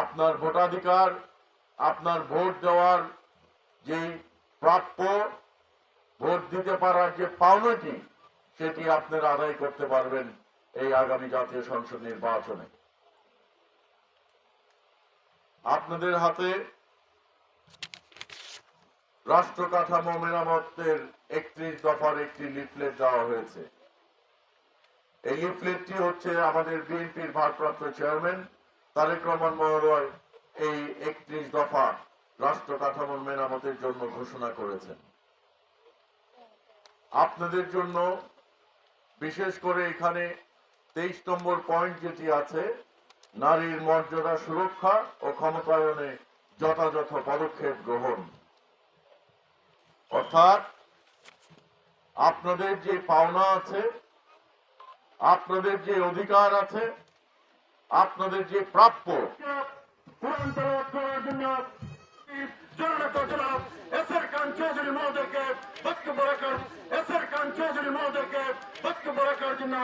আপনার ভোটাধিকার, আপনার ভোট দেওয়ার যে প্রাপ্য, ভোট দিতে পারার যে পাওনাটি, সেটি আপনারা আদায় করতে পারবেন এই আগামী জাতীয় সংসদ নির্বাচনে। আপনাদের হাতে রাষ্ট্র কাঠামো মেরামতের 31 দফার একটি লিফলেট দেওয়া হয়েছে। এই লিফলেটটি হচ্ছে আমাদের বিএনপির ভারপ্রাপ্ত চেয়ারম্যান তারেক রহমান মহোদয় এই 31 দফা রাষ্ট্র কাঠামো মেরামতের জন্য ঘোষণা করেছেন। আপনাদের জন্য বিশেষ করে এখানে 23 নম্বর পয়েন্ট যেটি আছে, নারীর মর্যাদা সুরক্ষা ও ক্ষমতায়নে যথাযথ পদক্ষেপ গ্রহণ, অর্থাৎ আপনাদের যে পাওনা আছে, আপনাদের যে অধিকার আছে, আপনাদের যে প্রাপ্য, বক্তব্য রাখার জন্য